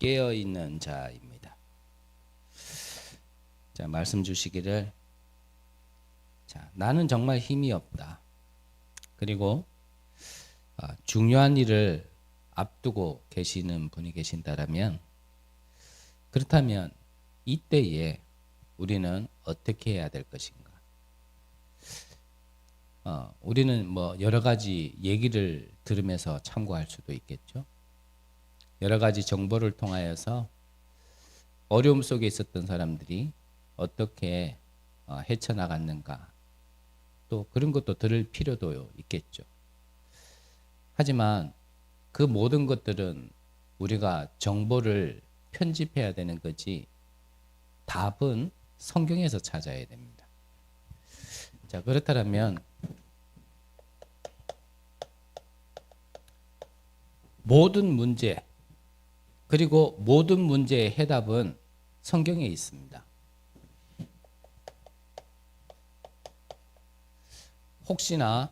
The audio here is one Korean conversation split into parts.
깨어 있는 자입니다. 자, 말씀 주시기를 자, 나는 정말 힘이 없다. 그리고 중요한 일을 앞두고 계시는 분이 계신다라면 그렇다면 이때에 우리는 어떻게 해야 될 것인가? 우리는 뭐 여러 가지 얘기를 들으면서 참고할 수도 있겠죠. 여러 가지 정보를 통하여서 어려움 속에 있었던 사람들이 어떻게 헤쳐나갔는가, 또 그런 것도 들을 필요도 있겠죠. 하지만 그 모든 것들은 우리가 정보를 편집해야 되는 거지 답은 성경에서 찾아야 됩니다. 자, 그렇다면 모든 문제 그리고 모든 문제의 해답은 성경에 있습니다. 혹시나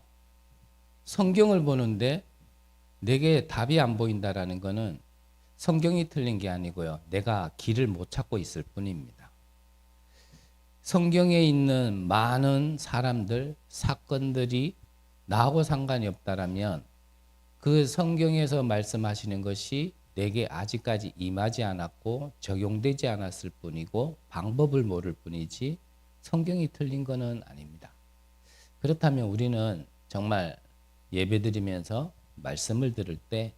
성경을 보는데 내게 답이 안 보인다라는 것은 성경이 틀린 게 아니고요. 내가 길을 못 찾고 있을 뿐입니다. 성경에 있는 많은 사람들, 사건들이 나하고 상관이 없다라면 그 성경에서 말씀하시는 것이 내게 아직까지 임하지 않았고 적용되지 않았을 뿐이고 방법을 모를 뿐이지 성경이 틀린 것은 아닙니다. 그렇다면 우리는 정말 예배드리면서 말씀을 들을 때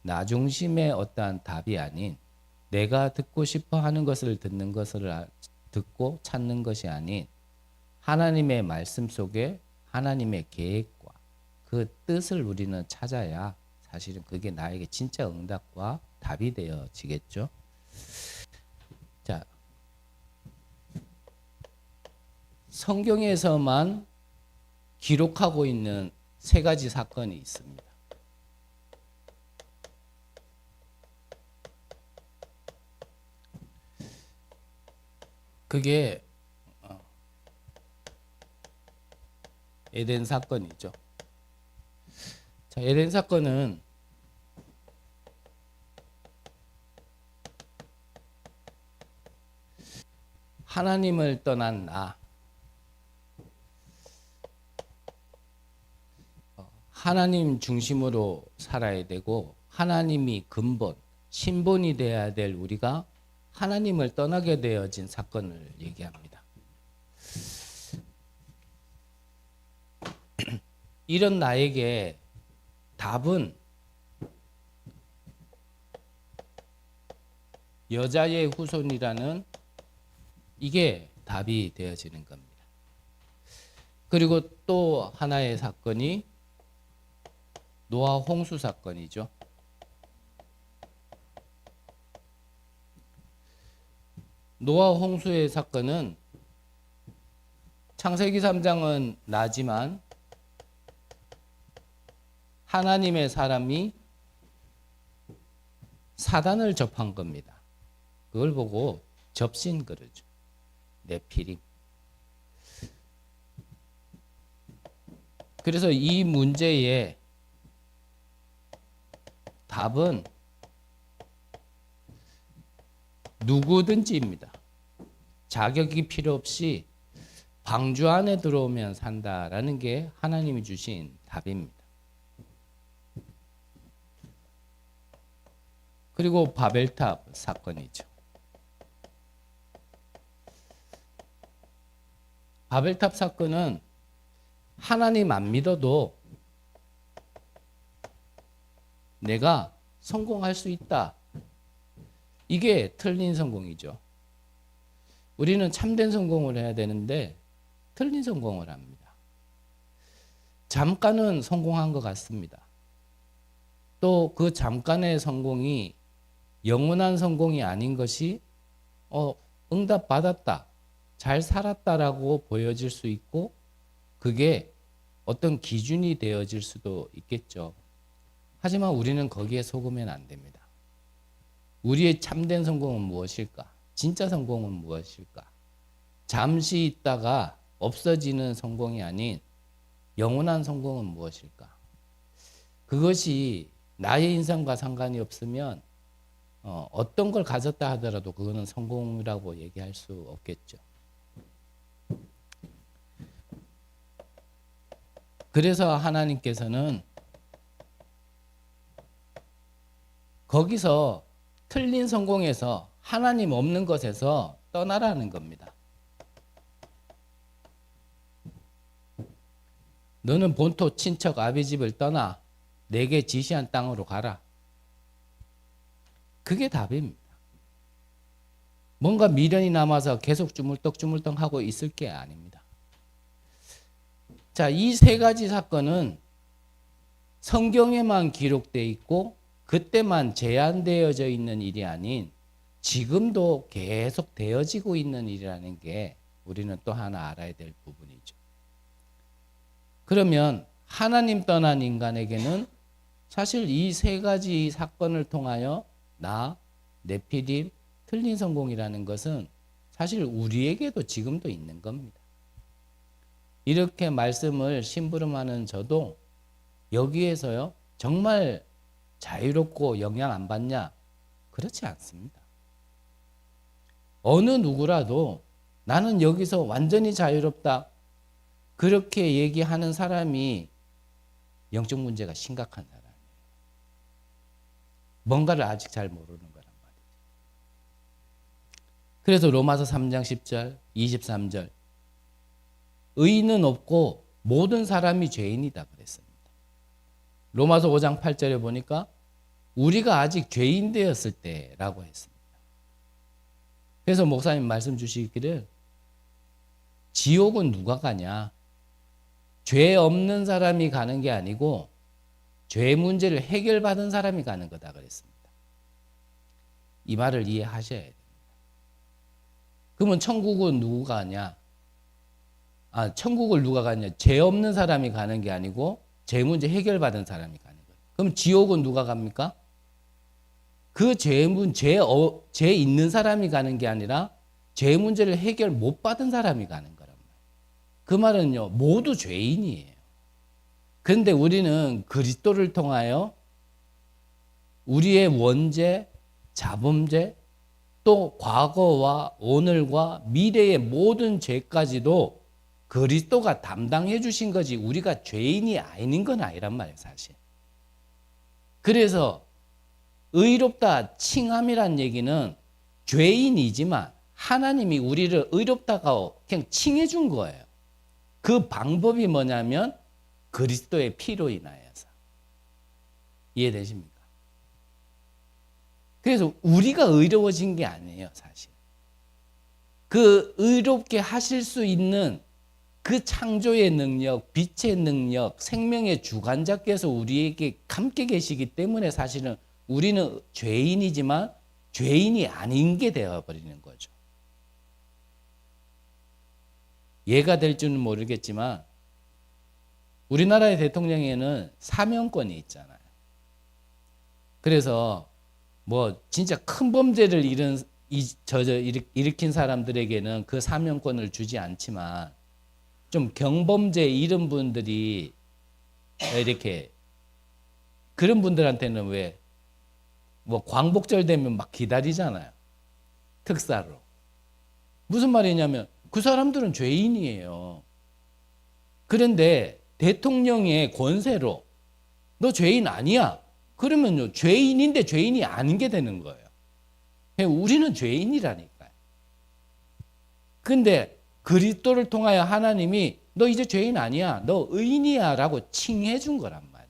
나 중심의 어떠한 답이 아닌 내가 듣고 싶어 하는 것을 듣는 것을 듣고 찾는 것이 아닌 하나님의 말씀 속에 하나님의 계획과 그 뜻을 우리는 찾아야 사실은 그게 나에게 진짜 응답과 답이 되어지겠죠. 자, 성경에서만 기록하고 있는 세 가지 사건이 있습니다. 그게 에덴 사건이죠. 자, 에덴 사건은 하나님을 떠난 나, 하나님 중심으로 살아야 되고 하나님이 근본, 신본이 되어야 될 우리가 하나님을 떠나게 되어진 사건을 얘기합니다. 이런 나에게 답은 여자의 후손이라는 이게 답이 되어지는 겁니다. 그리고 또 하나의 사건이 노아 홍수 사건이죠. 노아 홍수의 사건은 창세기 3장은 나지만 하나님의 사람이 사단을 접한 겁니다. 그걸 보고 접신 그러죠. 네피림. 그래서 이 문제의 답은 누구든지입니다. 자격이 필요 없이 방주 안에 들어오면 산다라는 게 하나님이 주신 답입니다. 그리고 바벨탑 사건이죠. 바벨탑 사건은 하나님 안 믿어도 내가 성공할 수 있다. 이게 틀린 성공이죠. 우리는 참된 성공을 해야 되는데 틀린 성공을 합니다. 잠깐은 성공한 것 같습니다. 또 그 잠깐의 성공이 영원한 성공이 아닌 것이 응답 받았다, 잘 살았다라고 보여질 수 있고 그게 어떤 기준이 되어질 수도 있겠죠. 하지만 우리는 거기에 속으면 안 됩니다. 우리의 참된 성공은 무엇일까? 진짜 성공은 무엇일까? 잠시 있다가 없어지는 성공이 아닌 영원한 성공은 무엇일까? 그것이 나의 인생과 상관이 없으면 어떤 걸 가졌다 하더라도 그거는 성공이라고 얘기할 수 없겠죠. 그래서 하나님께서는 거기서 틀린 성공에서 하나님 없는 것에서 떠나라는 겁니다. 너는 본토 친척 아비 집을 떠나 내게 지시한 땅으로 가라. 그게 답입니다. 뭔가 미련이 남아서 계속 주물떡주물떡 하고 있을 게 아닙니다. 자, 이 세 가지 사건은 성경에만 기록되어 있고 그때만 제한되어져 있는 일이 아닌 지금도 계속 되어지고 있는 일이라는 게 우리는 또 하나 알아야 될 부분이죠. 그러면 하나님 떠난 인간에게는 사실 이 세 가지 사건을 통하여 네피림, 틀린 성공이라는 것은 사실 우리에게도 지금도 있는 겁니다. 이렇게 말씀을 심부름하는 저도 여기에서요 정말 자유롭고 영향 안 받냐? 그렇지 않습니다. 어느 누구라도 나는 여기서 완전히 자유롭다 그렇게 얘기하는 사람이 영적 문제가 심각한 사람이에요. 뭔가를 아직 잘 모르는 거란 말이죠. 그래서 로마서 3장 10절, 23절 의인은 없고 모든 사람이 죄인이다 그랬습니다. 로마서 5장 8절에 보니까 우리가 아직 죄인 되었을 때라고 했습니다. 그래서 목사님 말씀 주시기를 지옥은 누가 가냐? 죄 없는 사람이 가는 게 아니고 죄 문제를 해결받은 사람이 가는 거다 그랬습니다. 이 말을 이해하셔야 됩니다. 그러면 천국은 누가 가냐? 천국을 누가 가냐? 죄 없는 사람이 가는 게 아니고 죄 문제 해결받은 사람이 가는 거예요. 그럼 지옥은 누가 갑니까? 그 죄 있는 사람이 가는 게 아니라 죄 문제를 해결 못 받은 사람이 가는 거란 말이에요. 그 말은요, 모두 죄인이에요. 그런데 우리는 그리스도를 통하여 우리의 원죄, 자범죄, 또 과거와 오늘과 미래의 모든 죄까지도 그리스도가 담당해 주신 거지 우리가 죄인이 아닌 건 아니란 말이에요, 사실. 그래서 의롭다 칭함이란 얘기는 죄인이지만 하나님이 우리를 의롭다고 그냥 칭해 준 거예요. 그 방법이 뭐냐면 그리스도의 피로 인하여서. 이해되십니까? 그래서 우리가 의로워진 게 아니에요, 사실. 그 의롭게 하실 수 있는 그 창조의 능력, 빛의 능력, 생명의 주관자께서 우리에게 함께 계시기 때문에 사실은 우리는 죄인이지만 죄인이 아닌 게 되어버리는 거죠. 예가 될지는 모르겠지만 우리나라의 대통령에는 사면권이 있잖아요. 그래서 뭐 진짜 큰 범죄를 일으킨 사람들에게는 그 사면권을 주지 않지만 좀 경범죄 이런 분들이 이렇게 그런 분들한테는 왜 뭐 광복절 되면 막 기다리잖아요. 특사로. 무슨 말이냐면 그 사람들은 죄인이에요. 그런데 대통령의 권세로 너 죄인 아니야. 그러면요 죄인인데 죄인이 아닌 게 되는 거예요. 우리는 죄인이라니까요. 근데 그리스도를 통하여 하나님이 너 이제 죄인 아니야. 너 의인이야 라고 칭해 준 거란 말이에요.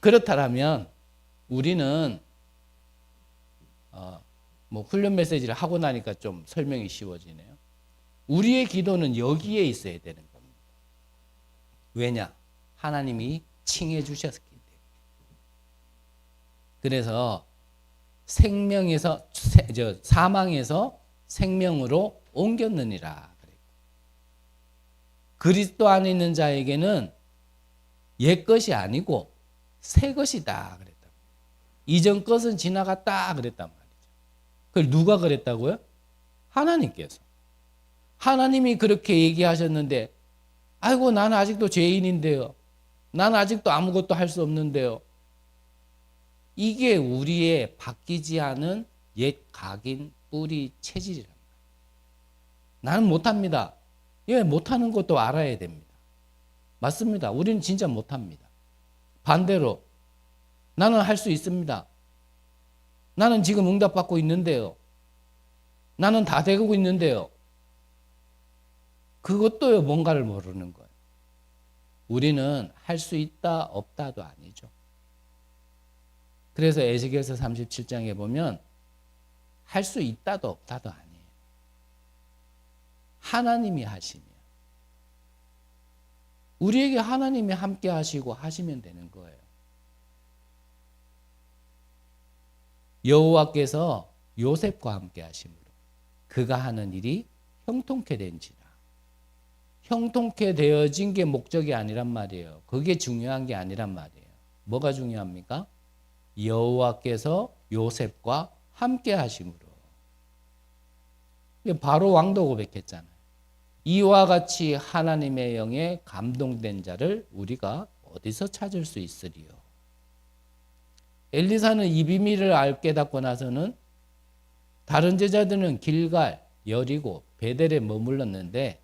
그렇다면 우리는 뭐 훈련 메시지를 하고 나니까 좀 설명이 쉬워지네요. 우리의 기도는 여기에 있어야 되는 겁니다. 왜냐? 하나님이 칭해 주셨기 때문에. 그래서 사망에서 생명으로 옮겼느니라. 그리스도 안에 있는 자에게는 옛 것이 아니고 새 것이다 그랬다. 이전 것은 지나갔다 그랬단 말이죠. 그걸 누가 그랬다고요? 하나님께서. 하나님이 그렇게 얘기하셨는데 아이고 나는 아직도 죄인인데요. 난 아직도 아무것도 할 수 없는데요. 이게 우리의 바뀌지 않은 옛 각인 뿌리 체질이란 말이에요. 나는 못합니다. 예, 못하는 것도 알아야 됩니다. 맞습니다. 우리는 진짜 못합니다. 반대로 나는 할 수 있습니다. 나는 지금 응답받고 있는데요. 나는 다 되고 있는데요. 그것도요, 뭔가를 모르는 거예요. 우리는 할 수 있다, 없다도 아니죠. 그래서 에스겔서 37장에 보면 할 수 있다도 없다도 아니에요. 하나님이 하시면. 우리에게 하나님이 함께 하시고 하시면 되는 거예요. 여호와께서 요셉과 함께 하심으로 그가 하는 일이 형통케 된지라. 형통케 되어진 게 목적이 아니란 말이에요. 그게 중요한 게 아니란 말이에요. 뭐가 중요합니까? 여호와께서 요셉과 함께 하심으로. 바로 왕도 고백했잖아요. 이와 같이 하나님의 영에 감동된 자를 우리가 어디서 찾을 수 있으리요. 엘리사는 이 비밀을 깨닫고 나서는 다른 제자들은 길갈, 여리고, 베델에 머물렀는데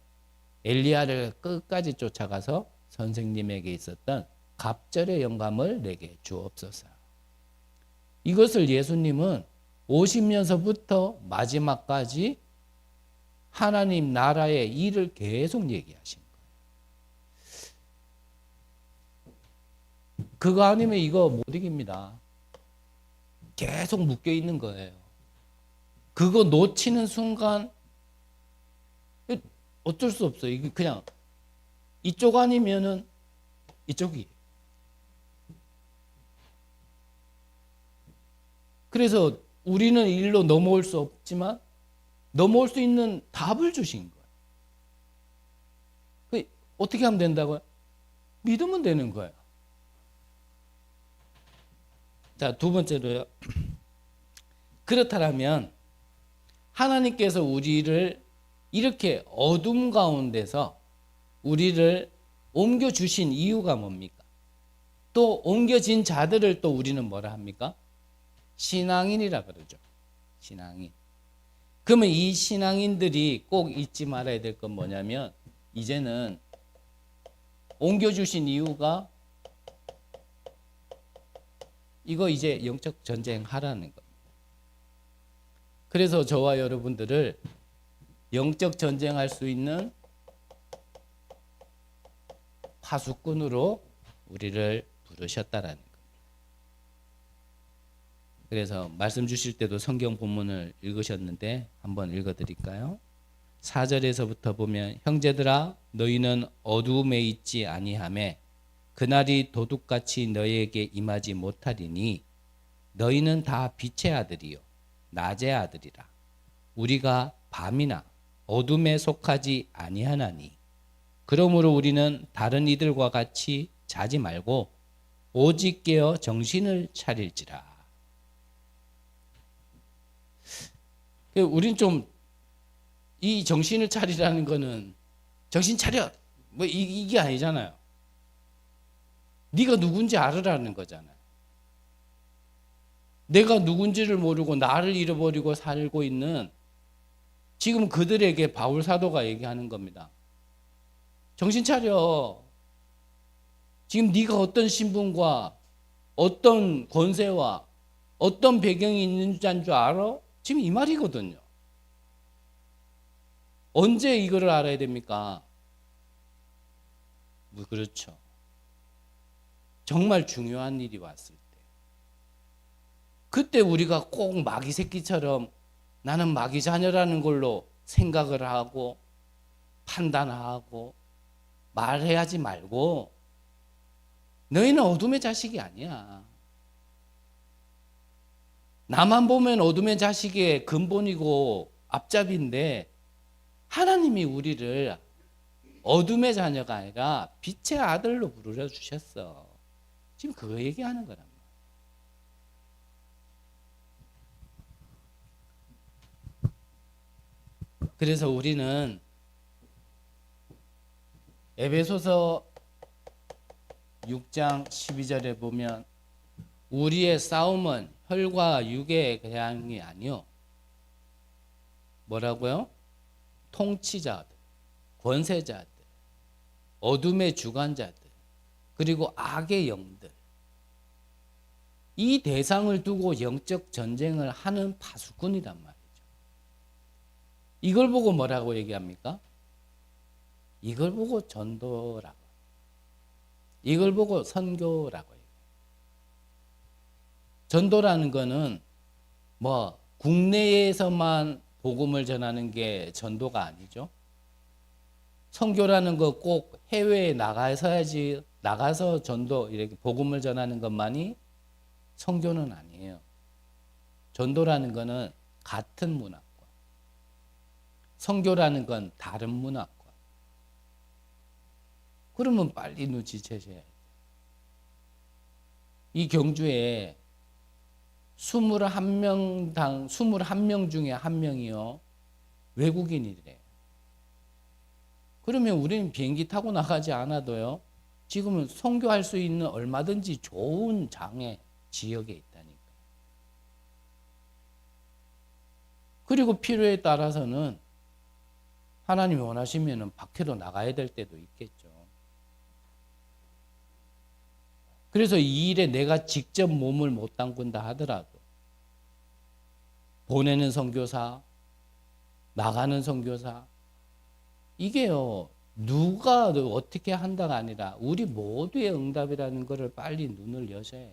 엘리야를 끝까지 쫓아가서 선생님에게 있었던 갑절의 영감을 내게 주옵소서. 이것을 예수님은 오시면서부터 마지막까지 하나님 나라의 일을 계속 얘기하신 거예요. 그거 아니면 이거 못 이깁니다. 계속 묶여 있는 거예요. 그거 놓치는 순간 어쩔 수 없어요. 이게 그냥 이쪽 아니면은 이쪽이. 그래서 우리는 일로 넘어올 수 없지만 넘어올 수 있는 답을 주신 거예요. 어떻게 하면 된다고요? 믿으면 되는 거예요. 자, 두 번째로요. 그렇다면 하나님께서 우리를 이렇게 어둠 가운데서 우리를 옮겨주신 이유가 뭡니까? 또 옮겨진 자들을 또 우리는 뭐라 합니까? 신앙인이라 그러죠. 신앙인. 그러면 이 신앙인들이 꼭 잊지 말아야 될 건 뭐냐면 이제는 옮겨주신 이유가 이거 이제 영적 전쟁 하라는 겁니다. 그래서 저와 여러분들을 영적 전쟁할 수 있는 파수꾼으로 우리를 부르셨다라는 겁니다. 그래서 말씀 주실 때도 성경 본문을 읽으셨는데 한번 읽어드릴까요? 4절에서부터 보면 형제들아 너희는 어두움에 있지 아니하매 그날이 도둑같이 너희에게 임하지 못하리니 너희는 다 빛의 아들이요 낮의 아들이라. 우리가 밤이나 어둠에 속하지 아니하나니 그러므로 우리는 다른 이들과 같이 자지 말고 오직 깨어 정신을 차릴지라. 우린 좀 이 정신을 차리라는 거는 정신 차려 뭐 이게 아니잖아요. 네가 누군지 알으라는 거잖아요. 내가 누군지를 모르고 나를 잃어버리고 살고 있는 지금 그들에게 바울 사도가 얘기하는 겁니다. 정신 차려. 지금 네가 어떤 신분과 어떤 권세와 어떤 배경이 있는 줄 알아? 지금 이 말이거든요. 언제 이거를 알아야 됩니까? 뭐 그렇죠. 정말 중요한 일이 왔을 때. 그때 우리가 꼭 마귀 새끼처럼 나는 마귀 자녀라는 걸로 생각을 하고 판단하고 말해야지 말고 너희는 어둠의 자식이 아니야. 나만 보면 어둠의 자식의 근본이고 앞잡이인데 하나님이 우리를 어둠의 자녀가 아니라 빛의 아들로 부르려 주셨어. 지금 그거 얘기하는 거란 말이야. 그래서 우리는 에베소서 6장 12절에 보면 우리의 싸움은 혈과 육의 대항이 아니요. 뭐라고요? 통치자들, 권세자들, 어둠의 주관자들, 그리고 악의 영들. 이 대상을 두고 영적 전쟁을 하는 파수꾼이란 말이죠. 이걸 보고 뭐라고 얘기합니까? 이걸 보고 전도라고. 이걸 보고 선교라고 해요. 전도라는 거는 뭐 국내에서만 복음을 전하는 게 전도가 아니죠. 선교라는 거 꼭 해외에 나가서야지, 나가서 전도 이렇게 복음을 전하는 것만이 선교는 아니에요. 전도라는 거는 같은 문화권, 선교라는 건 다른 문화권. 그러면 빨리 눈치채셔야 돼요. 이 경주에 21명당 21명 중에 한 명이요 외국인이래요. 그러면 우리는 비행기 타고 나가지 않아도요 지금은 선교할 수 있는 얼마든지 좋은 장애 지역에 있다니까. 그리고 필요에 따라서는 하나님이 원하시면 밖에도 나가야 될 때도 있겠죠. 그래서 이 일에 내가 직접 몸을 못 담근다 하더라도 보내는 선교사, 나가는 선교사, 이게요 누가 어떻게 한다가 아니라 우리 모두의 응답이라는 것을 빨리 눈을 여셔야 돼요.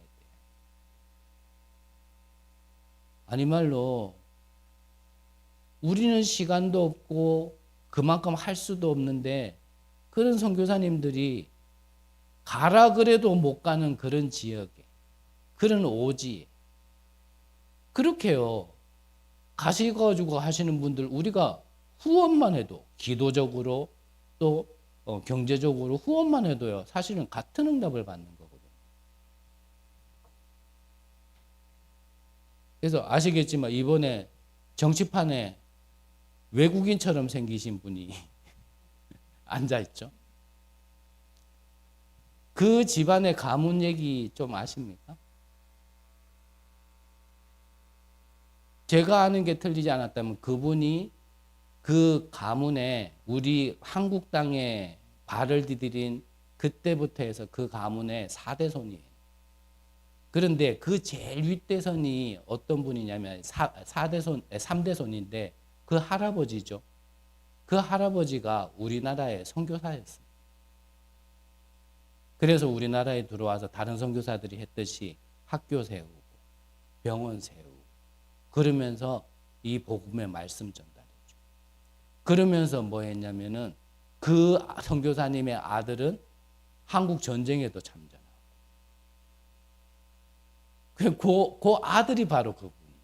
아니 말로 우리는 시간도 없고 그만큼 할 수도 없는데 그런 선교사님들이 가라 그래도 못 가는 그런 지역에, 그런 오지에 그렇게요 가셔가지고 하시는 분들 우리가 후원만 해도 기도적으로 또 경제적으로 후원만 해도요 사실은 같은 응답을 받는 거거든요. 그래서 아시겠지만 이번에 정치판에 외국인처럼 생기신 분이 앉아있죠. 그 집안의 가문 얘기 좀 아십니까? 제가 아는 게 틀리지 않았다면 그분이 그 가문에 우리 한국 땅에 발을 디디린 그때부터 해서 그 가문의 4대 손이에요. 그런데 그 제일 윗대선이 어떤 분이냐면 4대 손, 3대 손인데 그 할아버지죠. 그 할아버지가 우리나라의 선교사였어요. 그래서 우리나라에 들어와서 다른 선교사들이 했듯이 학교 세우고 병원 세우고 그러면서 이 복음의 말씀 전달했죠. 그러면서 뭐 했냐면은 그 선교사님의 아들은 한국 전쟁에도 참전하고 그 아들이 바로 그분이에요.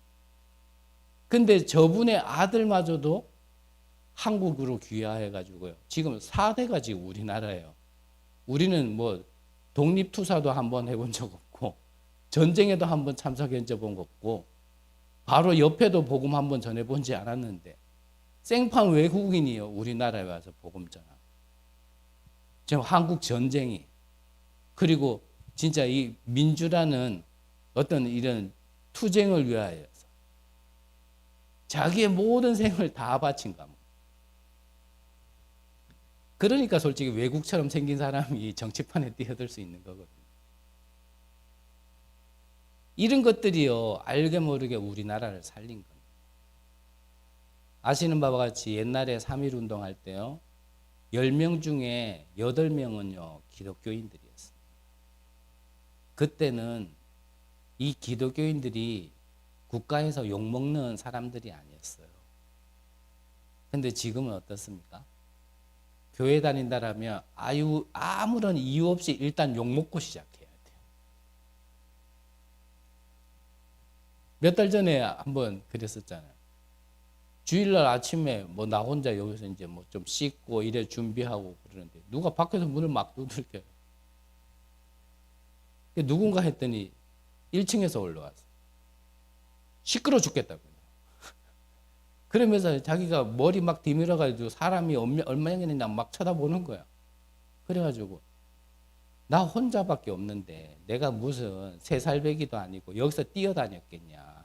근데 저분의 아들마저도 한국으로 귀화해가지고요. 지금 4대가 지금 우리나라예요. 우리는 뭐 독립투사도 한번 해본 적 없고 전쟁에도 한번 참석한 적 없고 바로 옆에도 복음 한번 전해본지 않았는데 생판 외국인이요 우리나라에 와서 복음 전하고 지금 한국 전쟁이 그리고 진짜 이 민주라는 어떤 이런 투쟁을 위하여서 자기의 모든 생을 다 바친 겁니다. 그러니까 솔직히 외국처럼 생긴 사람이 정치판에 뛰어들 수 있는 거거든요. 이런 것들이요 알게 모르게 우리나라를 살린 겁니다. 아시는 바와 같이 옛날에 3.1 운동할 때요 10명 중에 8명은요 기독교인들이었습니다. 그때는 이 기독교인들이 국가에서 욕먹는 사람들이 아니었어요. 근데 지금은 어떻습니까? 교회 다닌다라면 아무런 이유 없이 일단 욕먹고 시작해야 돼요. 몇 달 전에 한번 그랬었잖아요. 주일날 아침에 뭐 나 혼자 여기서 이제 뭐 좀 씻고 이래 준비하고 그러는데 누가 밖에서 문을 막 두들겨요. 누군가 했더니 1층에서 올라와서 시끄러 죽겠다고요. 그러면서 자기가 머리 막 디밀어가지고 사람이 얼마나 있냐 막 쳐다보는 거야. 그래가지고 나 혼자밖에 없는데 내가 무슨 새살배기도 아니고 여기서 뛰어다녔겠냐.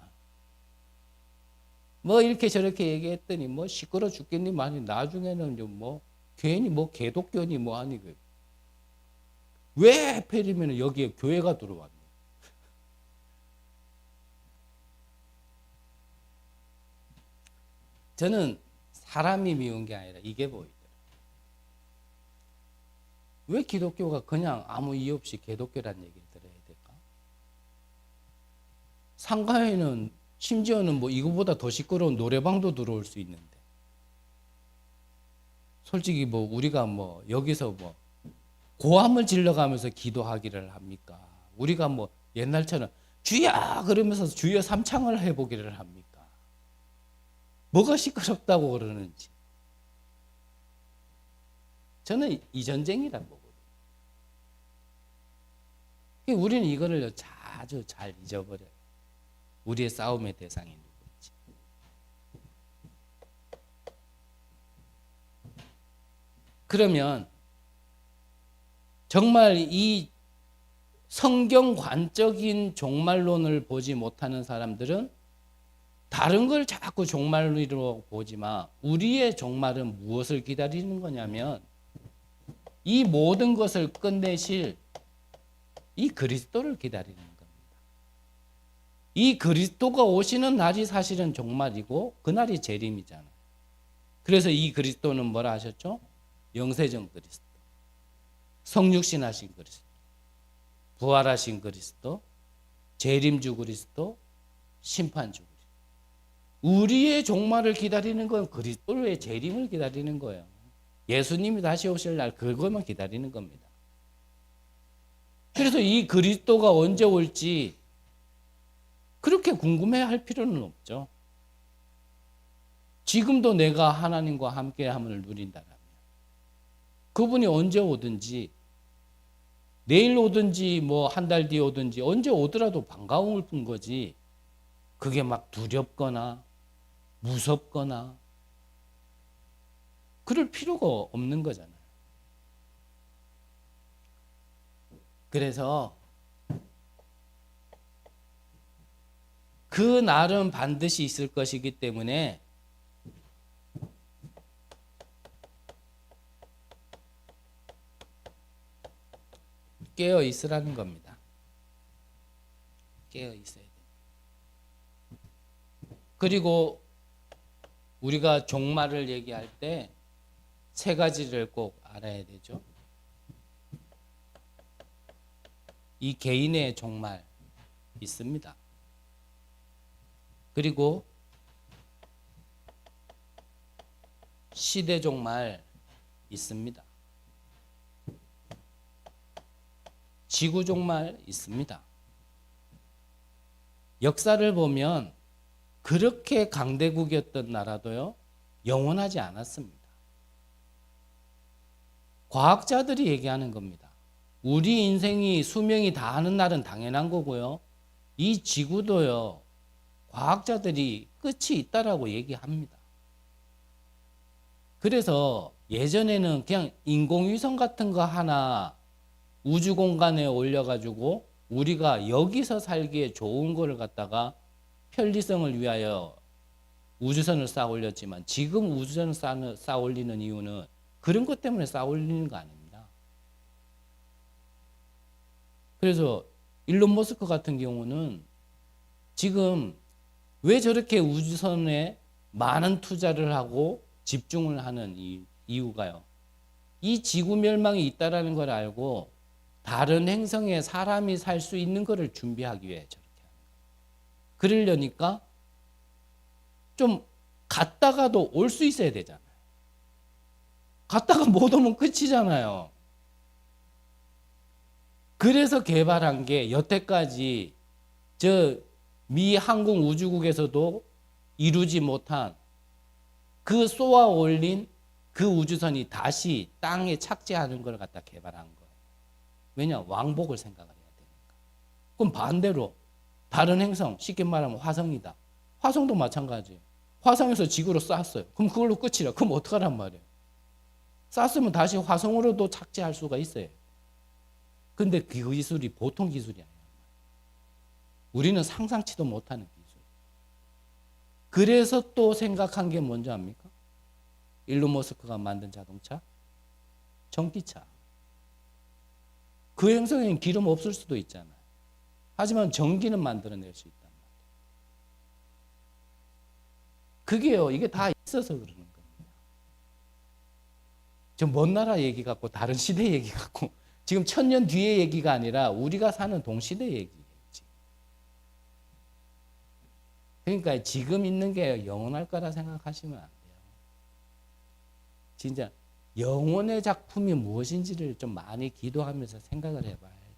뭐 이렇게 저렇게 얘기했더니 뭐 시끄러 죽겠니 많이 나중에는 뭐 괜히 뭐 개독교니 뭐 아니고 왜 하필이면 여기에 교회가 들어왔니? 저는 사람이 미운 게 아니라 이게 보이더라고요. 왜 기독교가 그냥 아무 이유 없이 개독교라는 얘기를 들어야 될까? 상가에는 심지어는 뭐 이거보다 더 시끄러운 노래방도 들어올 수 있는데 솔직히 뭐 우리가 뭐 여기서 뭐 고함을 질러가면서 기도하기를 합니까? 우리가 뭐 옛날처럼 주야 그러면서 주여 삼창을 해보기를 합니까? 뭐가 시끄럽다고 그러는지 저는 이 전쟁이라고 보거든요. 우리는 이거를 아주 잘 잊어버려요. 우리의 싸움의 대상이 누구인지. 그러면 정말 이 성경관적인 종말론을 보지 못하는 사람들은 다른 걸 자꾸 종말로 보지만 우리의 종말은 무엇을 기다리는 거냐면 이 모든 것을 끝내실 이 그리스도를 기다리는 겁니다. 이 그리스도가 오시는 날이 사실은 종말이고 그날이 재림이잖아요. 그래서 이 그리스도는 뭐라 하셨죠? 영세전 그리스도, 성육신하신 그리스도, 부활하신 그리스도, 재림주 그리스도, 심판주 그리스도. 우리의 종말을 기다리는 건 그리스도의 재림을 기다리는 거예요. 예수님이 다시 오실 날 그것만 기다리는 겁니다. 그래서 이 그리스도가 언제 올지 그렇게 궁금해할 필요는 없죠. 지금도 내가 하나님과 함께함을 누린다면 그분이 언제 오든지 내일 오든지 뭐 한 달 뒤에 오든지 언제 오더라도 반가운 거지 그게 막 두렵거나 무섭거나 그럴 필요가 없는 거잖아요. 그래서 그 날은 반드시 있을 것이기 때문에 깨어 있으라는 겁니다. 깨어 있어야 돼요. 그리고 우리가 종말을 얘기할 때 세 가지를 꼭 알아야 되죠. 이 개인의 종말 있습니다. 그리고 시대 종말 있습니다. 지구 종말 있습니다. 역사를 보면 그렇게 강대국이었던 나라도요, 영원하지 않았습니다. 과학자들이 얘기하는 겁니다. 우리 인생이 수명이 다하는 날은 당연한 거고요. 이 지구도요, 과학자들이 끝이 있다라고 얘기합니다. 그래서 예전에는 그냥 인공위성 같은 거 하나 우주 공간에 올려가지고 우리가 여기서 살기에 좋은 거를 갖다가 편리성을 위하여 우주선을 쌓아 올렸지만 지금 우주선을 쌓아 올리는 이유는 그런 것 때문에 쌓아 올리는 거 아닙니다. 그래서 일론 머스크 같은 경우는 지금 왜 저렇게 우주선에 많은 투자를 하고 집중을 하는 이유가요. 이 지구 멸망이 있다라는 걸 알고 다른 행성에 사람이 살 수 있는 것을 준비하기 위해 저렇게 하는 거예요. 그러려니까 좀 갔다가도 올 수 있어야 되잖아요. 갔다가 못 오면 끝이잖아요. 그래서 개발한 게 여태까지 미 항공 우주국에서도 이루지 못한 그 쏘아 올린 그 우주선이 다시 땅에 착지하는 걸 갖다 개발한 거예요. 왜냐? 왕복을 생각을 해야 되니까. 그럼 반대로 다른 행성, 쉽게 말하면 화성이다. 화성도 마찬가지예요. 화성에서 지구로 쐈어요. 그럼 그걸로 끝이라. 그럼 어떡하란 말이에요? 쐈으면 다시 화성으로도 착지할 수가 있어요. 근데 그 기술이 보통 기술이 아니에요. 우리는 상상치도 못하는 기술. 그래서 또 생각한 게 뭔지 압니까? 일론 머스크가 만든 자동차? 전기차. 그 행성에는 기름 없을 수도 있잖아요. 하지만 전기는 만들어낼 수 있단 말이에요. 그게요, 이게 다 있어서 그러는 겁니다. 저 먼 나라 얘기 같고 다른 시대 얘기 같고 지금 1000년 뒤의 얘기가 아니라 우리가 사는 동시대 얘기겠지. 그러니까 지금 있는 게 영원할 거라 생각하시면 안 돼요. 진짜 영혼의 작품이 무엇인지를 좀 많이 기도하면서 생각을 해봐야 돼요.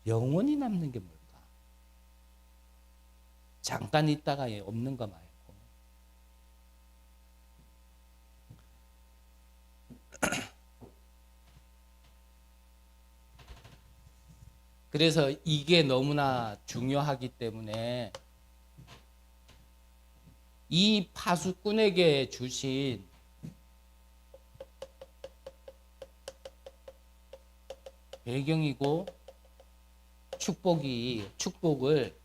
영혼이 남는 게 뭘까? 잠깐 있다가 없는 거 말고. 그래서 이게 너무나 중요하기 때문에 이 파수꾼에게 주신 배경이고 축복을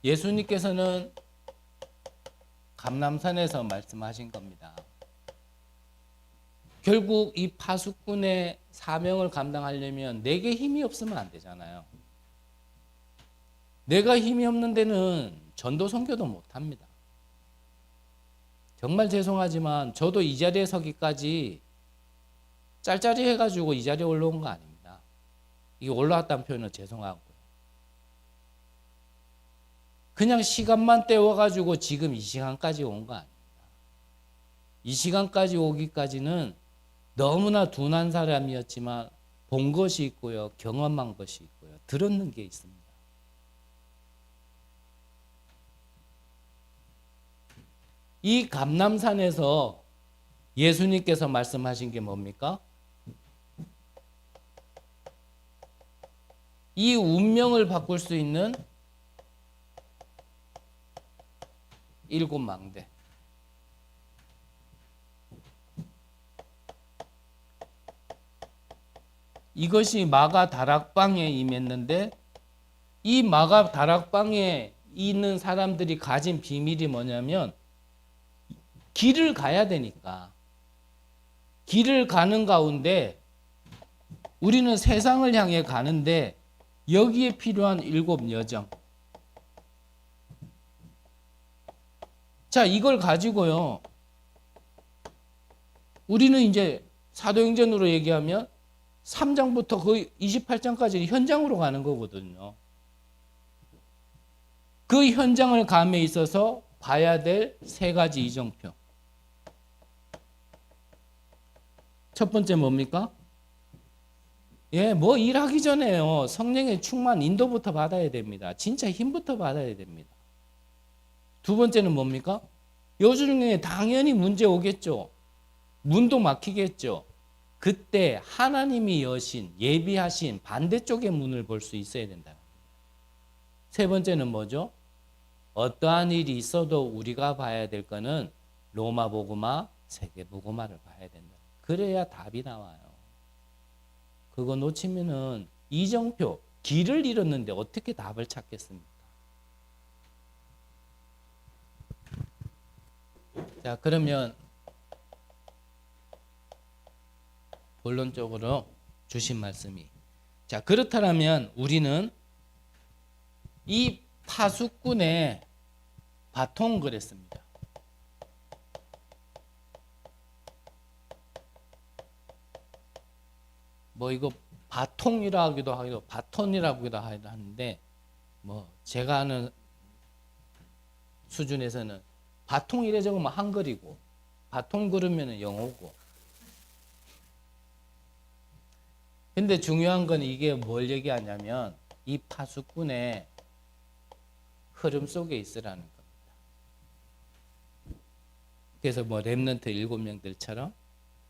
예수님께서는 감람산에서 말씀하신 겁니다. 결국 이 파수꾼의 사명을 감당하려면 내게 힘이 없으면 안 되잖아요. 내가 힘이 없는 데는 전도 선교도 못 합니다. 정말 죄송하지만 저도 이 자리에 서기까지 짤짤이 해가지고 이 자리에 올라온 거 아닙니다. 이게 올라왔다는 표현은 죄송하고요. 그냥 시간만 때워가지고 지금 이 시간까지 온 거 아닙니다. 이 시간까지 오기까지는 너무나 둔한 사람이었지만 본 것이 있고요. 경험한 것이 있고요. 들었는 게 있습니다. 이 감람산에서 예수님께서 말씀하신 게 뭡니까? 이 운명을 바꿀 수 있는 7 망대. 이것이 마가 다락방에 임했는데 이 마가 다락방에 있는 사람들이 가진 비밀이 뭐냐면 길을 가야 되니까 길을 가는 가운데 우리는 세상을 향해 가는데 여기에 필요한 7 여정. 자, 이걸 가지고요. 우리는 이제 사도행전으로 얘기하면 3장부터 거의 28장까지 현장으로 가는 거거든요. 그 현장을 감에 있어서 봐야 될 3가지 이정표. 첫 번째 뭡니까? 뭐 일하기 전에요. 성령의 충만 인도부터 받아야 됩니다. 진짜 힘부터 받아야 됩니다. 두 번째는 뭡니까? 요즘에 당연히 문제 오겠죠. 문도 막히겠죠. 그때 하나님이 여신, 예비하신 반대쪽의 문을 볼 수 있어야 된다. 세 번째는 뭐죠? 어떠한 일이 있어도 우리가 봐야 될 거는 로마 복음화, 세계 복음화를 봐야 된다. 그래야 답이 나와요. 그거 놓치면은 이정표, 길을 잃었는데 어떻게 답을 찾겠습니까? 자, 그러면 본론적으로 주신 말씀이, 자, 그렇다면 우리는 이 파수꾼의 바통 그랬습니다. 뭐 이거 바통이라 하기도 하고 바톤이라고도 하는데 뭐 제가 아는 수준에서는 바통 이래 적으면 한글이고 바통 그러면 영어고. 근데 중요한 건 이게 뭘 얘기하냐면 이 파수꾼의 흐름 속에 있으라는 겁니다. 그래서 뭐 렘넌트 7명들처럼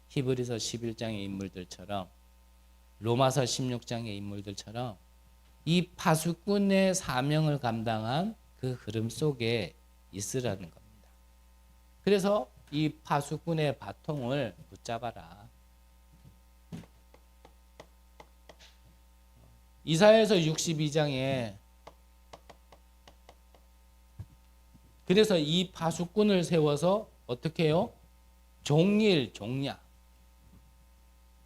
히브리서 11장의 인물들처럼 로마서 16장의 인물들처럼 이 파수꾼의 사명을 감당한 그 흐름 속에 있으라는 겁니다. 그래서 이 파수꾼의 바통을 붙잡아라. 이사야서 62장에 그래서 이 파수꾼을 세워서 어떻게 해요? 종일 종야.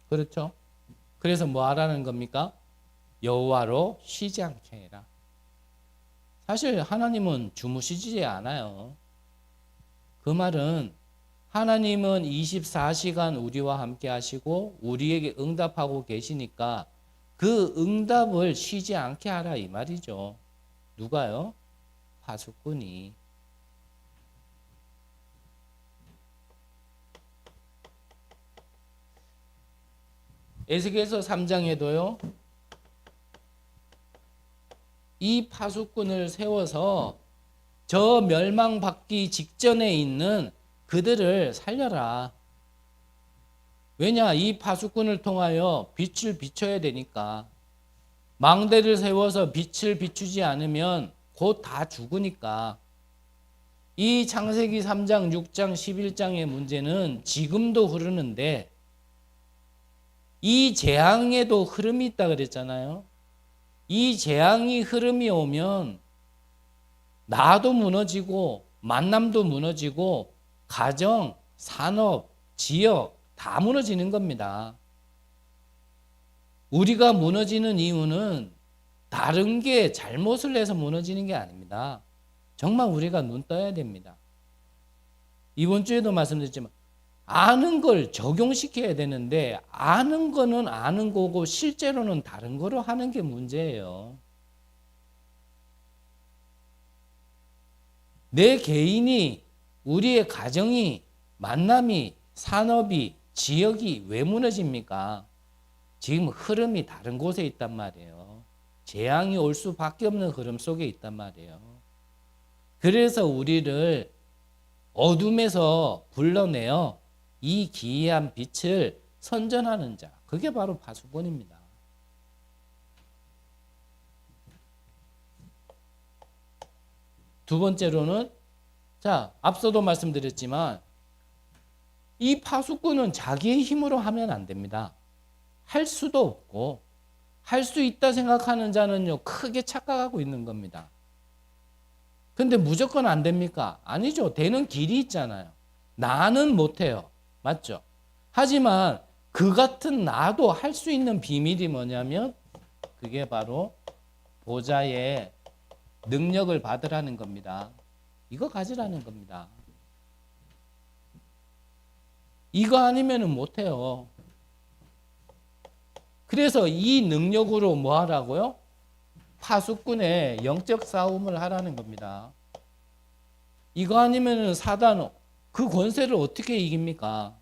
그렇죠? 그래서 뭐 하라는 겁니까? 여호와로 쉬지 않게 해라. 사실 하나님은 주무시지 않아요. 그 말은 하나님은 24시간 우리와 함께 하시고 우리에게 응답하고 계시니까 그 응답을 쉬지 않게 하라 이 말이죠. 누가요? 파수꾼이. 에스겔서 3장에도요. 이 파수꾼을 세워서 저 멸망받기 직전에 있는 그들을 살려라. 왜냐? 이 파수꾼을 통하여 빛을 비춰야 되니까. 망대를 세워서 빛을 비추지 않으면 곧 다 죽으니까. 이 창세기 3장, 6장, 11장의 문제는 지금도 흐르는데 이 재앙에도 흐름이 있다 그랬잖아요. 이 재앙이 흐름이 오면 나도 무너지고 만남도 무너지고 가정, 산업, 지역 다 무너지는 겁니다. 우리가 무너지는 이유는 다른 게 잘못을 해서 무너지는 게 아닙니다. 정말 우리가 눈 떠야 됩니다. 이번 주에도 말씀드렸지만 아는 걸 적용시켜야 되는데 아는 거는 아는 거고 실제로는 다른 거로 하는 게 문제예요. 내 개인이, 우리의 가정이, 만남이, 산업이, 지역이 왜 무너집니까? 지금 흐름이 다른 곳에 있단 말이에요. 재앙이 올 수밖에 없는 흐름 속에 있단 말이에요. 그래서 우리를 어둠에서 불러내어 이 기이한 빛을 선전하는 자, 그게 바로 파수꾼입니다. 두 번째로는 자, 앞서도 말씀드렸지만 이 파수꾼은 자기의 힘으로 하면 안 됩니다. 할 수도 없고 할 수 있다 생각하는 자는요 크게 착각하고 있는 겁니다. 근데 무조건 안 됩니까? 아니죠. 되는 길이 있잖아요. 나는 못해요. 맞죠? 하지만 그 같은 나도 할 수 있는 비밀이 뭐냐면 그게 바로 보좌의 능력을 받으라는 겁니다. 이거 가지라는 겁니다. 이거 아니면 못해요. 그래서 이 능력으로 뭐 하라고요? 파수꾼의 영적 싸움을 하라는 겁니다. 이거 아니면 사단 그 권세를 어떻게 이깁니까?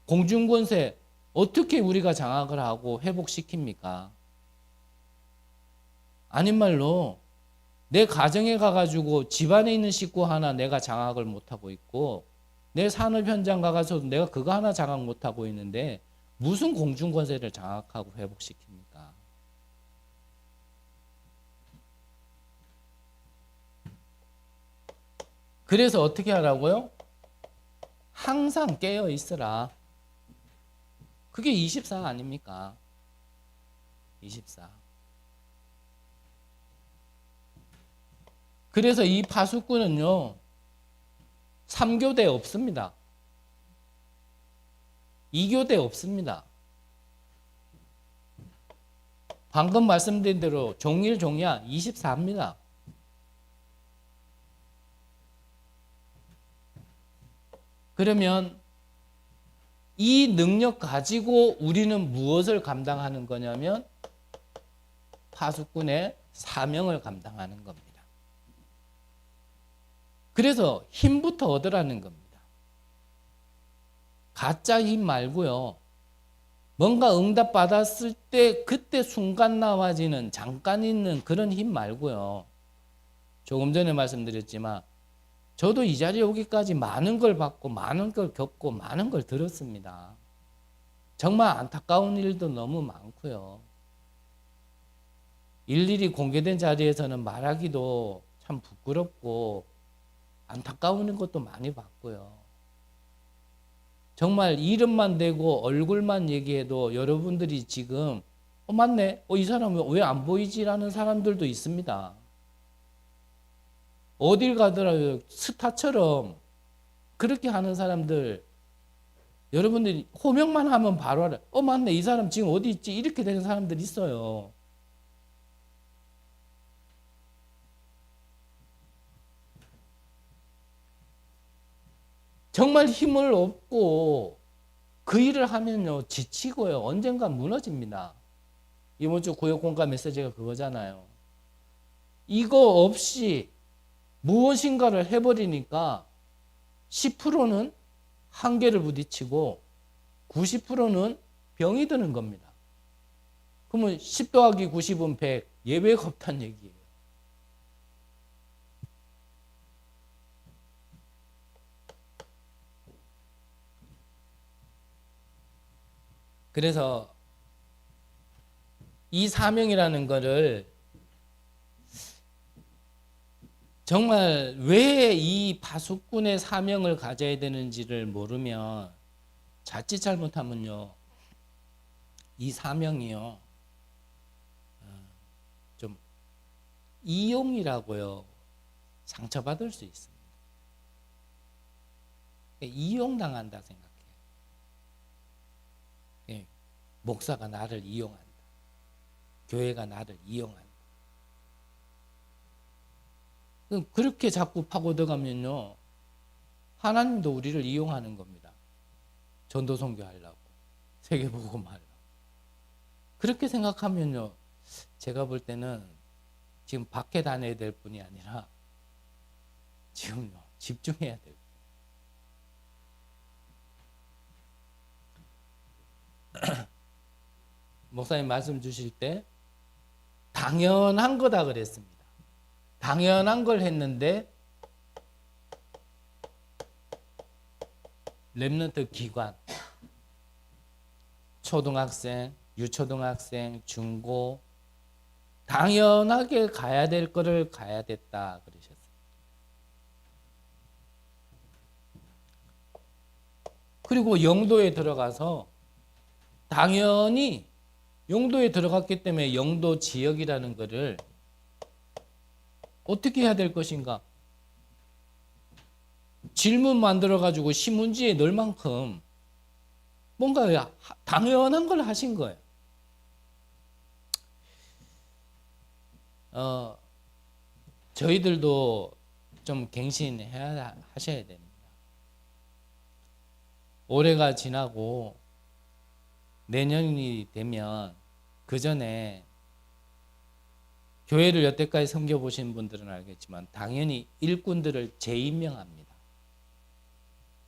공중 권세 어떻게 우리가 장악을 하고 회복시킵니까? 아닌 말로 내 가정에 가가지고 집안에 있는 식구 하나 내가 장악을 못하고 있고 내 산업 현장 가서도 내가 그거 하나 장악 못하고 있는데 무슨 공중 권세를 장악하고 회복시킵니까? 그래서 어떻게 하라고요? 항상 깨어 있으라. 그게 24 아닙니까? 24. 그래서 이 파수꾼은요, 3교대 없습니다. 2교대 없습니다. 방금 말씀드린 대로 종일 종야 24입니다. 그러면 이 능력 가지고 우리는 무엇을 감당하는 거냐면 파수꾼의 사명을 감당하는 겁니다. 그래서 힘부터 얻으라는 겁니다. 가짜 힘 말고요. 뭔가 응답 받았을 때 그때 순간 나와지는 잠깐 있는 그런 힘 말고요. 조금 전에 말씀드렸지만 저도 이 자리에 오기까지 많은 걸 받고 많은 걸 겪고 많은 걸 들었습니다. 정말 안타까운 일도 너무 많고요. 일일이 공개된 자리에서는 말하기도 참 부끄럽고 안타까운 것도 많이 봤고요. 정말 이름만 대고 얼굴만 얘기해도 여러분들이 지금 맞네. 이 사람은 왜 안 보이지라는 사람들도 있습니다. 어딜 가더라도 스타처럼 그렇게 하는 사람들, 여러분들이 호명만 하면 바로 알아요. 맞네. 이 사람 지금 어디 있지? 이렇게 되는 사람들 있어요. 정말 힘을 얻고 그 일을 하면요, 지치고요. 언젠가 무너집니다. 이번 주 구역공감 메시지가 그거잖아요. 이거 없이 무엇인가를 해버리니까 10%는 한계를 부딪히고 90%는 병이 드는 겁니다. 그러면 10 더하기 90은 100, 예외가 없다는 얘기예요. 그래서 이 사명이라는 거를 정말 왜 이 파수꾼의 사명을 가져야 되는지를 모르면 자칫 잘못하면요, 이 사명이요, 좀 이용이라고요, 상처받을 수 있습니다. 이용당한다 생각해요. 목사가 나를 이용한다. 교회가 나를 이용한다. 그렇게 자꾸 파고들어가면요, 하나님도 우리를 이용하는 겁니다. 전도 선교하려고, 세계복음하려고. 그렇게 생각하면요, 제가 볼 때는 지금 밖에 다녀야 될 뿐이 아니라 지금요, 집중해야 돼요. 목사님 말씀 주실 때 당연한 거다 그랬습니다. 당연한 걸 했는데 렘넌트 기관, 초등학생, 유초등학생, 중고, 당연하게 가야 될 거를 가야 됐다 그러셨어요. 그리고 영도에 들어가서 당연히 영도에 들어갔기 때문에 영도 지역이라는 거를 어떻게 해야 될 것인가? 질문 만들어가지고 신문지에 넣을 만큼 뭔가 당연한 걸 하신 거예요. 저희들도 좀 갱신해야 하셔야 됩니다. 올해가 지나고 내년이 되면 그 전에 교회를 여태까지 섬겨보신 분들은 알겠지만 당연히 일꾼들을 재임명합니다.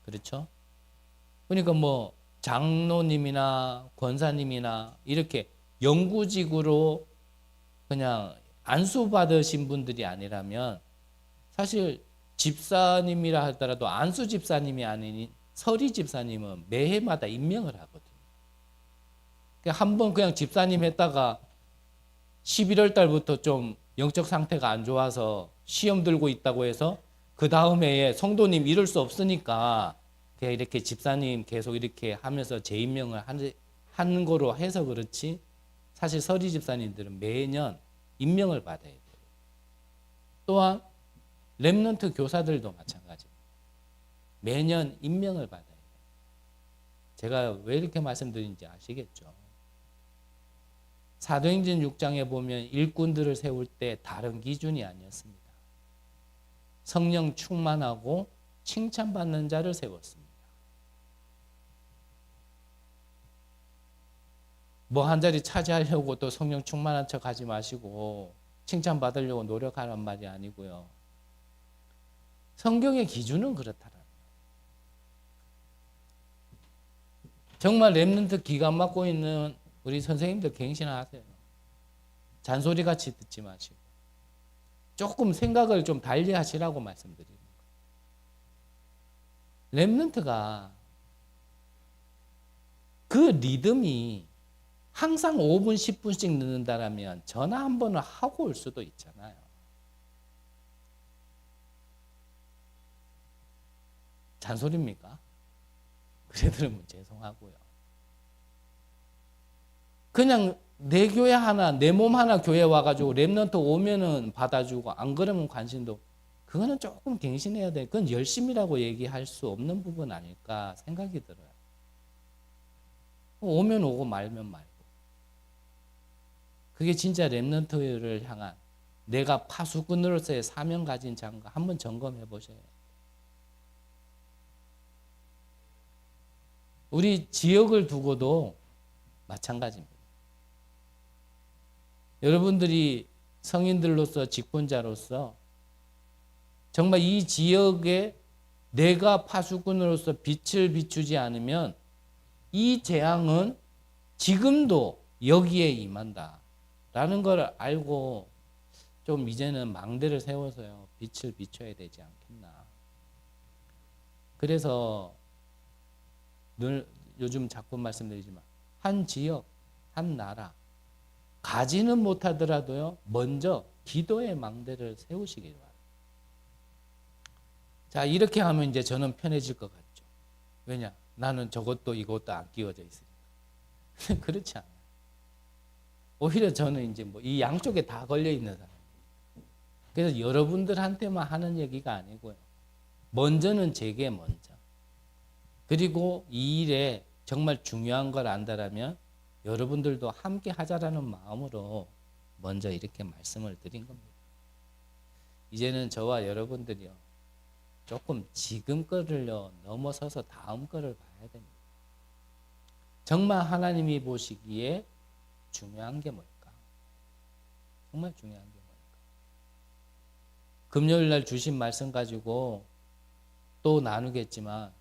그렇죠? 그러니까 뭐 장로님이나 권사님이나 이렇게 영구직으로 그냥 안수받으신 분들이 아니라면 사실 집사님이라 하더라도 안수 집사님이 아닌 서리 집사님은 매해마다 임명을 하거든요. 한번 그냥 집사님 했다가 11월 달부터 좀 영적 상태가 안 좋아서 시험 들고 있다고 해서 그 다음 해에 성도님 이럴 수 없으니까 그냥 이렇게 집사님 계속 이렇게 하면서 재임명을 하는 거로 해서 그렇지, 사실 서리 집사님들은 매년 임명을 받아야 돼요. 또한 렘넌트 교사들도 마찬가지입니다. 매년 임명을 받아야 돼요. 제가 왜 이렇게 말씀드리는지 아시겠죠? 사도행전 6장에 보면 일꾼들을 세울 때 다른 기준이 아니었습니다. 성령 충만하고 칭찬받는 자를 세웠습니다. 뭐 한 자리 차지하려고 또 성령 충만한 척 하지 마시고 칭찬받으려고 노력하란 말이 아니고요. 성경의 기준은 그렇다라는 거예요. 정말 렘넌트 기간 맡고 있는 우리 선생님들 갱신하세요. 잔소리같이 듣지 마시고 조금 생각을 좀 달리 하시라고 말씀드리는 거예요. 렘넌트가 그 리듬이 항상 5분, 10분씩 늦는다라면 전화 한 번을 하고 올 수도 있잖아요. 잔소리입니까? 그래 들으면 죄송하고요. 그냥 내 교회 하나, 내 몸 하나 교회 와가지고 랩런트 오면은 받아주고 안 그러면 관심도, 그거는 조금 갱신해야 돼. 그건 열심이라고 얘기할 수 없는 부분 아닐까 생각이 들어요. 오면 오고 말면 말고. 그게 진짜 랩런트를 향한 내가 파수꾼으로서의 사명 가진 자인가 한번 점검해 보셔요. 우리 지역을 두고도 마찬가지입니다. 여러분들이 성인들로서 직분자로서 정말 이 지역에 내가 파수꾼으로서 빛을 비추지 않으면 이 재앙은 지금도 여기에 임한다 라는 걸 알고 좀 이제는 망대를 세워서요 빛을 비춰야 되지 않겠나. 그래서 늘 요즘 자꾸 말씀드리지만 한 지역, 한 나라 가지는 못하더라도요 먼저 기도의 망대를 세우시기 바랍니다. 자, 이렇게 하면 이제 저는 편해질 것 같죠. 왜냐? 나는 저것도 이것도 안 끼워져 있으니까. 그렇지 않아요. 오히려 저는 이제 뭐 이 양쪽에 다 걸려 있는 사람. 그래서 여러분들한테만 하는 얘기가 아니고요. 먼저는 제게 먼저. 그리고 이 일에 정말 중요한 걸 안다라면 여러분들도 함께 하자라는 마음으로 먼저 이렇게 말씀을 드린 겁니다. 이제는 저와 여러분들이요. 조금 지금 거를요 넘어서서 다음 거를 봐야 됩니다. 정말 하나님이 보시기에 중요한 게 뭘까? 정말 중요한 게 뭘까? 금요일 날 주신 말씀 가지고 또 나누겠지만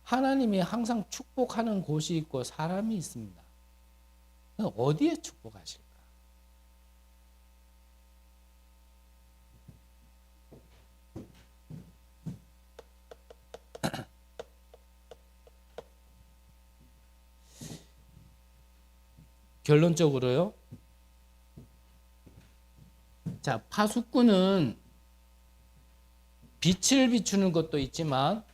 하나님이 항상 축복하는 곳이 있고 사람이 있습니다. 어디에 축복하실까? 결론적으로요. 자, 파수꾼은 빛을 비추는 것도 있지만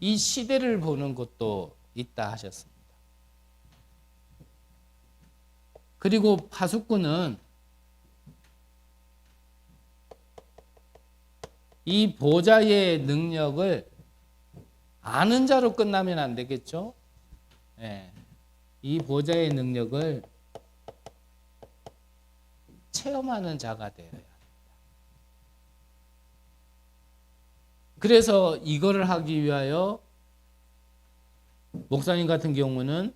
이 시대를 보는 것도 있다 하셨습니다. 그리고 파수꾼은 이 보좌의 능력을 아는 자로 끝나면 안 되겠죠? 네. 이 보좌의 능력을 체험하는 자가 되어야 합니다. 그래서 이거를 하기 위하여 목사님 같은 경우는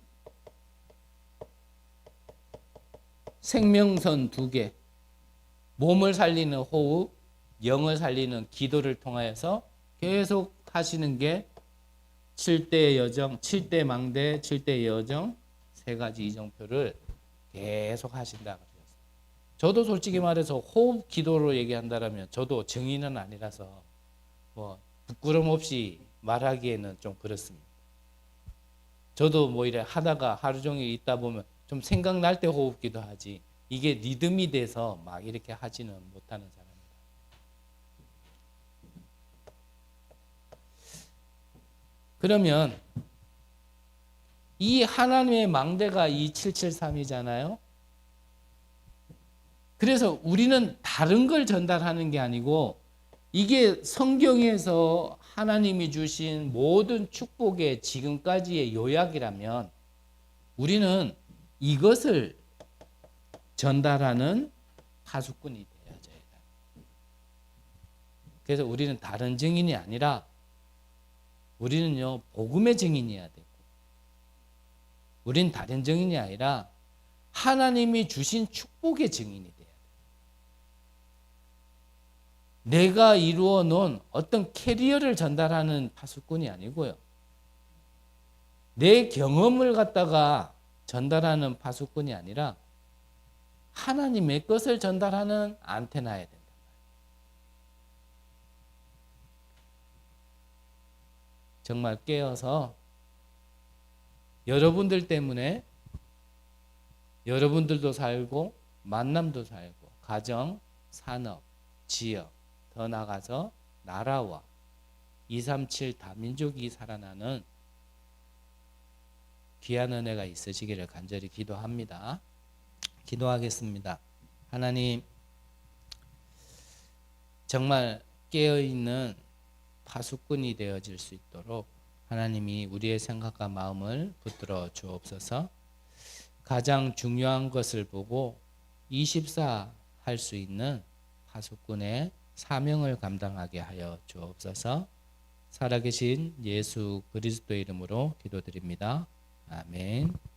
생명선 2개, 몸을 살리는 호흡, 영을 살리는 기도를 통하여서 계속 하시는 게 7대 여정, 7대 망대, 7대 여정 3가지 이정표를 계속 하신다 그랬어요. 저도 솔직히 말해서 호흡 기도로 얘기한다면 저도 증인은 아니라서 뭐 부끄럼 없이 말하기에는 좀 그렇습니다. 저도 뭐 이래 하다가 하루 종일 있다 보면 좀 생각날 때 호흡 기도하지 이게 리듬이 돼서 막 이렇게 하지는 못하는 사람입니다. 그러면 이 하나님의 망대가 이 773이잖아요. 그래서 우리는 다른 걸 전달하는 게 아니고 이게 성경에서 하나님이 주신 모든 축복의 지금까지의 요약이라면 우리는 이것을 전달하는 파수꾼이 되어져야 돼요. 그래서 우리는 다른 증인이 아니라 우리는요 복음의 증인이어야 되고 우린 다른 증인이 아니라 하나님이 주신 축복의 증인이 돼요. 내가 이루어 놓은 어떤 캐리어를 전달하는 파수꾼이 아니고요. 내 경험을 갖다가 전달하는 파수꾼이 아니라 하나님의 것을 전달하는 안테나야 된다. 정말 깨어서 여러분들 때문에 여러분들도 살고 만남도 살고 가정, 산업, 지역 더 나아가서 나라와 237 다민족이 살아나는 귀한 은혜가 있으시기를 간절히 기도합니다. 기도하겠습니다. 하나님, 정말 깨어있는 파수꾼이 되어질 수 있도록 하나님이 우리의 생각과 마음을 붙들어 주옵소서. 가장 중요한 것을 보고 24 할 수 있는 파수꾼의 사명을 감당하게 하여 주옵소서. 살아계신 예수 그리스도의 이름으로 기도드립니다. 아멘.